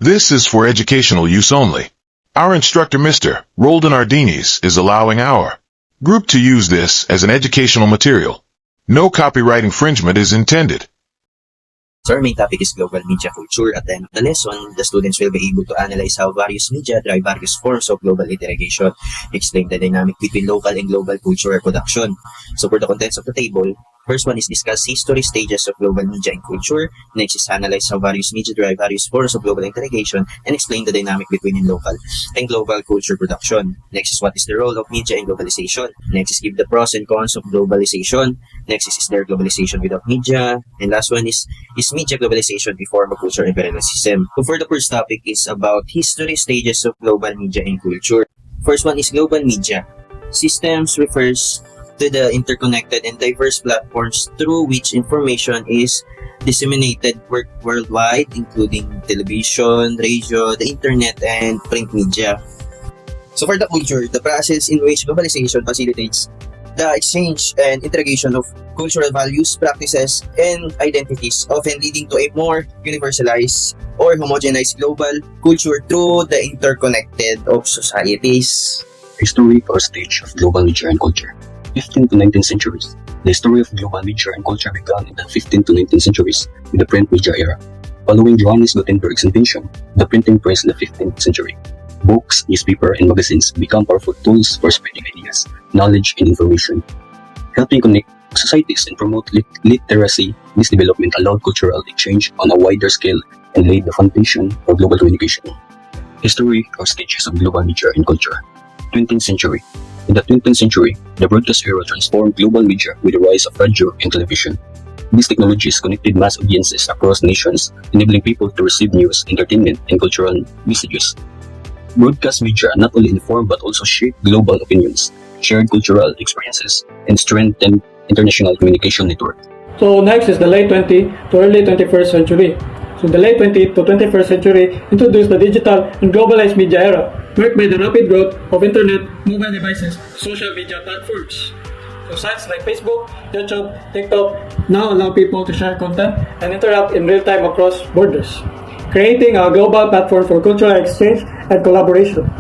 This is for educational use only. Our instructor, Mr. Roldan Ardinis, is allowing our group to use this as an educational material. No copyright infringement is intended. So our main topic is global media culture. At the end of the lesson, the students will be able to analyze how various media drive various forms of global integration, explain the dynamic between local and global cultural production. So for the contents of the table, first one is discuss history stages of global media and culture. Next is analyze how various media drive various forms of global integration and explain the dynamic between local and global culture production. Next is what is the role of media in globalization. Next is give the pros and cons of globalization. Next is there globalization without media? And last one is media globalization a form of cultural imperialism? So for the first topic is about history stages of global media and culture. First one is global media. Systems refers to the interconnected and diverse platforms through which information is disseminated worldwide, including television, radio, the internet, and print media. So for the culture, the process in which globalization facilitates the exchange and integration of cultural values, practices, and identities, often leading to a more universalized or homogenized global culture through the interconnected of societies. History or stage of global media and culture. 15th to 19th centuries. The story of global media and culture began in the 15th to 19th centuries with the print media era. Following Johannes Gutenberg's invention, the printing press in the 15th century, books, newspaper, and magazines become powerful tools for spreading ideas, knowledge, and information. Helping connect societies and promote literacy, this development allowed cultural exchange on a wider scale and laid the foundation for global communication. History or stages of global media and culture. 20th century. In the 20th century, the broadcast era transformed global media with the rise of radio and television. These technologies connected mass audiences across nations, enabling people to receive news, entertainment, and cultural messages. Broadcast media not only informed but also shaped global opinions, shared cultural experiences, and strengthened international communication network. So next is the late 20th to early 21st century. So the late 20th to 21st century introduced the digital and globalized media era, marked by the rapid growth of internet, mobile devices, social media platforms. So sites like Facebook, YouTube, TikTok now allow people to share content and interact in real time across borders, creating a global platform for cultural exchange and collaboration.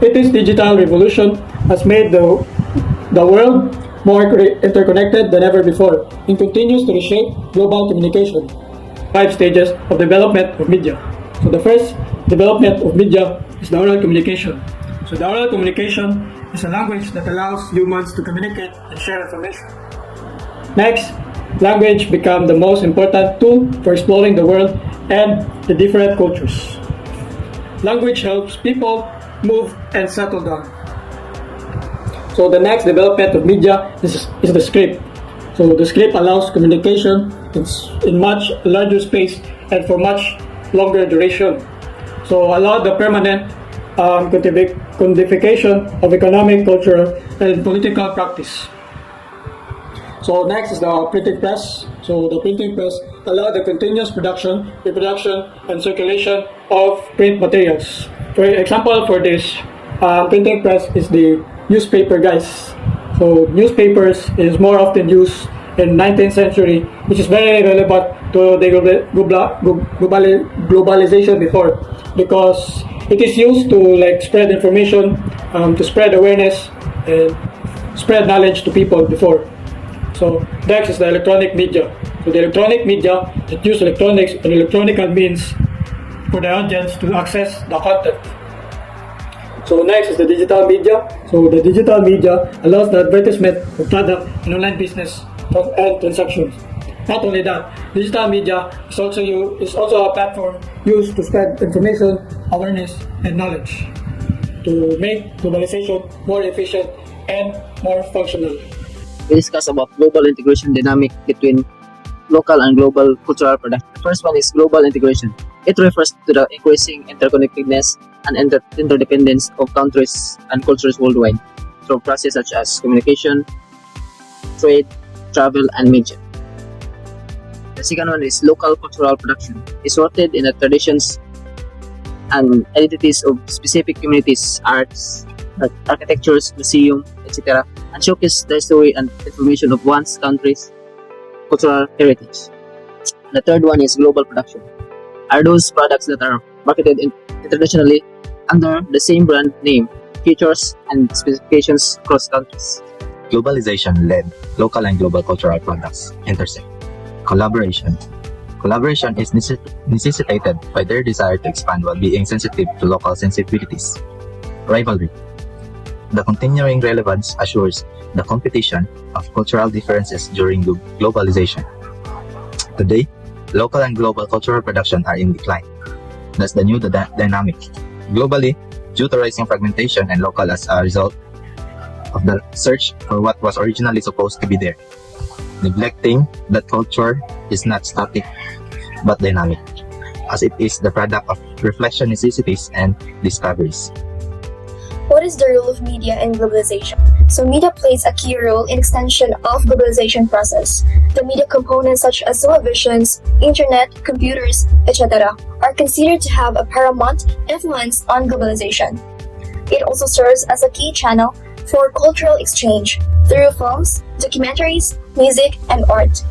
This digital revolution has made the world more interconnected than ever before and continues to reshape global communication. 5 stages of development of media. So the first development of media is the oral communication. So the oral communication is a language that allows humans to communicate and share information. Next, language becomes the most important tool for exploring the world and the different cultures. Language helps people move and settle down. So the next development of media is the script. So the script allows communication in much larger space and for much longer duration. So allow the permanent codification of economic, cultural, and political practice. So next is the printing press. So the printing press allows the continuous production, reproduction, and circulation of print materials. For example, for this printing press is the newspaper, guys. So newspapers is more often used in 19th century, which is very relevant to the globalization before, because it is used to spread information, to spread awareness and spread knowledge to people before. So next is the electronic media. So the electronic media that use electronics and electronic means for the audience to access the content. So next is the digital media. So the digital media allows the advertisement of product and online business and transactions. Not only that, digital media is also a platform used to spread information, awareness, and knowledge to make globalization more efficient and more functional. We discuss about global integration dynamic between local and global cultural production. The first one is global integration. It refers to the increasing interconnectedness and interdependence of countries and cultures worldwide through processes such as communication, trade, travel, and media. The second one is local cultural production. It's rooted in the traditions and identities of specific communities, arts, architectures, museum, etc., and showcase the history and information of one's country's cultural heritage. The third one is global production. Are those products that are marketed internationally under the same brand name, features, and specifications across countries. Globalization led local and global cultural products intersect. Collaboration. Collaboration is necessitated by their desire to expand while being sensitive to local sensitivities. Rivalry. The continuing relevance assures the competition of cultural differences during globalization. Today, local and global cultural production are in decline. That's the new dynamic. Globally, due to rising fragmentation and local as a result of the search for what was originally supposed to be there, neglecting that culture is not static but dynamic, as it is the product of reflection necessities and discoveries. What is the role of media in globalization? So media plays a key role in extension of globalization process. The media components such as televisions, internet, computers, etc. are considered to have a paramount influence on globalization. It also serves as a key channel for cultural exchange through films, documentaries, music, and art.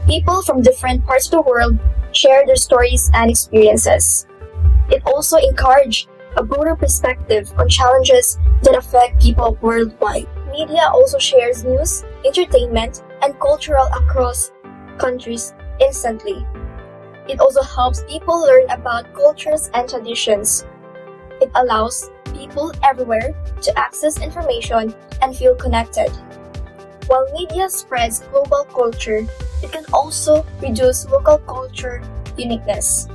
People from different parts of the world share their stories and experiences. It also encourages a broader perspective on challenges that affect people worldwide. Media also shares news, entertainment, and cultural across countries instantly. It also helps people learn about cultures and traditions. It allows people everywhere to access information and feel connected. While media spreads global culture, it can also reduce local culture uniqueness.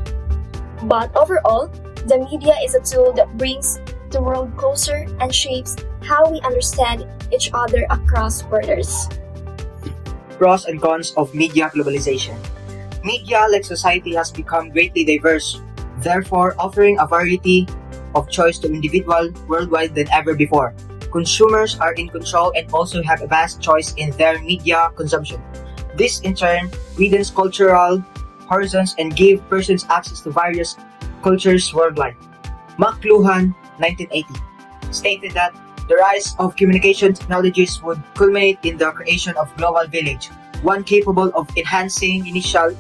But overall, the media is a tool that brings the world closer and shapes how we understand each other across borders. Pros and cons of media globalization. Media, like society, has become greatly diverse, therefore offering a variety of choice to individuals worldwide than ever before. Consumers are in control and also have a vast choice in their media consumption. This in turn widens cultural horizons and give persons access to various cultures worldwide. McLuhan, 1980, stated that the rise of communication technologies would culminate in the creation of global village, one capable of enhancing initial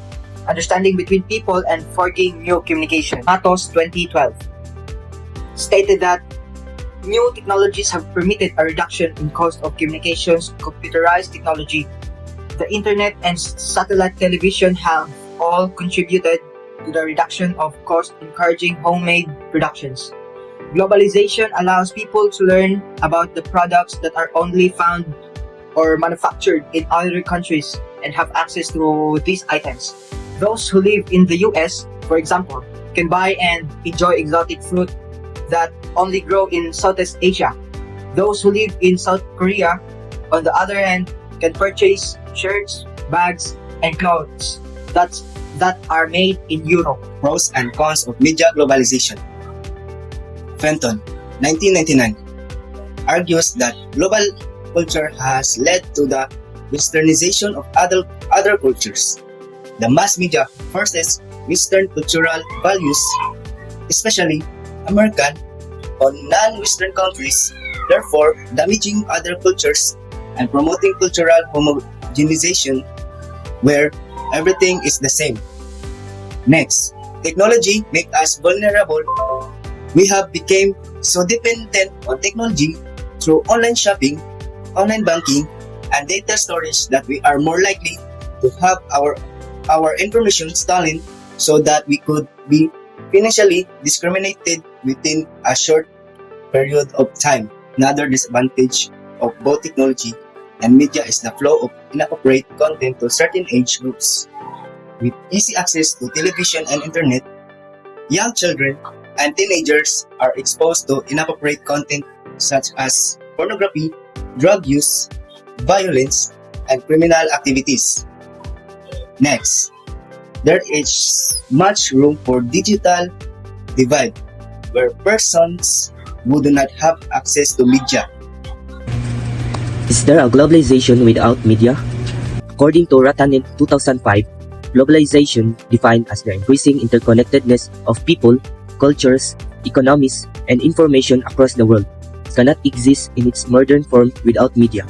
understanding between people and forging new communication. Matos, 2012, stated that new technologies have permitted a reduction in cost of communications. Computerized technology, the internet, and satellite television have all contributed to the reduction of cost, encouraging homemade productions. Globalization allows people to learn about the products that are only found or manufactured in other countries and have access to these items. Those who live in the US, for example, can buy and enjoy exotic fruit that only grow in Southeast Asia. Those who live in South Korea, on the other hand, can purchase shirts, bags, and clothes that are made in Europe. Pros and cons of media globalization. Fenton, 1999, argues that global culture has led to the westernization of other cultures. The mass media forces Western cultural values, especially American, on non-Western countries, therefore damaging other cultures and promoting cultural homogenization where everything is the same. Next, technology makes us vulnerable. We have become so dependent on technology through online shopping, online banking, and data storage that we are more likely to have our information stolen so that we could be financially discriminated within a short period of time. Another disadvantage of both technology and media is the flow of inappropriate content to certain age groups. With easy access to television and internet, young children and teenagers are exposed to inappropriate content such as pornography, drug use, violence, and criminal activities. Next, there is much room for digital divide, where persons who do not have access to media. Is there a globalization without media? According to Ratanen 2005, globalization, defined as the increasing interconnectedness of people, cultures, economies, and information across the world, cannot exist in its modern form without media.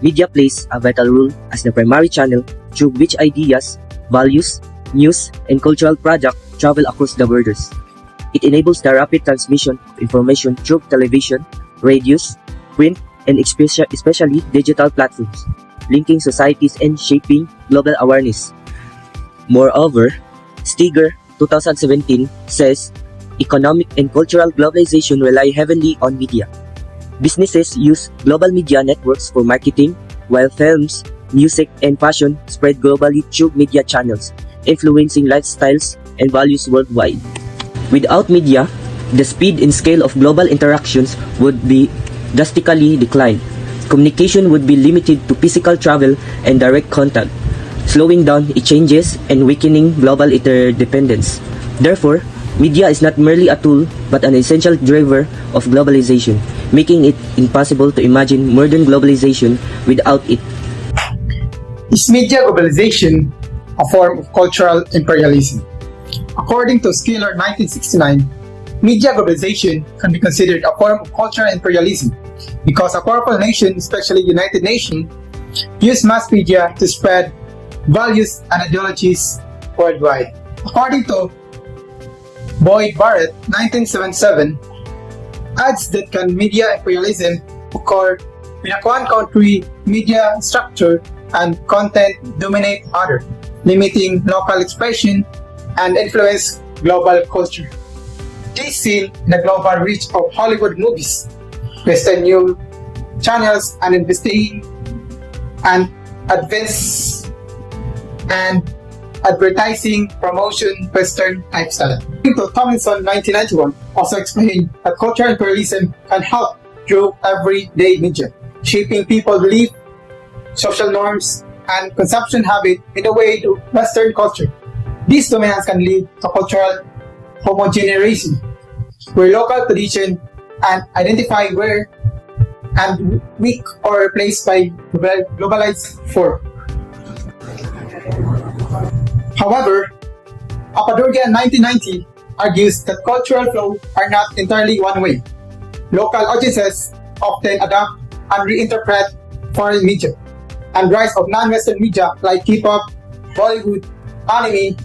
Media plays a vital role as the primary channel through which ideas, values, news, and cultural products travel across the borders. It enables the rapid transmission of information through television, radios, print, and especially digital platforms, linking societies and shaping global awareness. Moreover, Stiger 2017 says economic and cultural globalization rely heavily on media. Businesses use global media networks for marketing, while films, music, and fashion spread globally through media channels, influencing lifestyles and values worldwide. Without media, the speed and scale of global interactions would be drastically decline. Communication would be limited to physical travel and direct contact, slowing down exchanges and weakening global interdependence. Therefore, media is not merely a tool but an essential driver of globalization, making it impossible to imagine modern globalization without it. Is media globalization a form of cultural imperialism? According to Skiller 1969, media globalization can be considered a form of cultural imperialism because a powerful nation, especially United Nations, use mass media to spread values and ideologies worldwide. According to Boyd Barrett 1977, adds that can media imperialism occur when a one country media structure and content dominate other, limiting local expression and influence global culture. This seen in the global reach of Hollywood movies, Western news channels, and investing and advance and advertising promotion Western lifestyle. To Tomlinson 1991 also explained that cultural imperialism can help through everyday media, shaping people's belief, social norms, and consumption habit in a way to Western culture. These dominance can lead to cultural homogenization, where local tradition and identify were and weak or replaced by globalized form. However, Papadurgia 1990 argues that cultural flow are not entirely one way. Local audiences often adapt and reinterpret foreign media, and rise of non-Western media like K-pop, Bollywood, anime,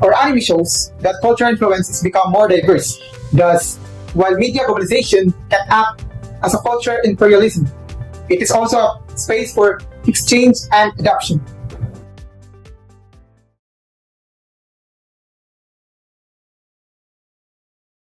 or anime shows that cultural influences become more diverse. Thus, while media globalization can act as a cultural imperialism, it is also a space for exchange and adoption.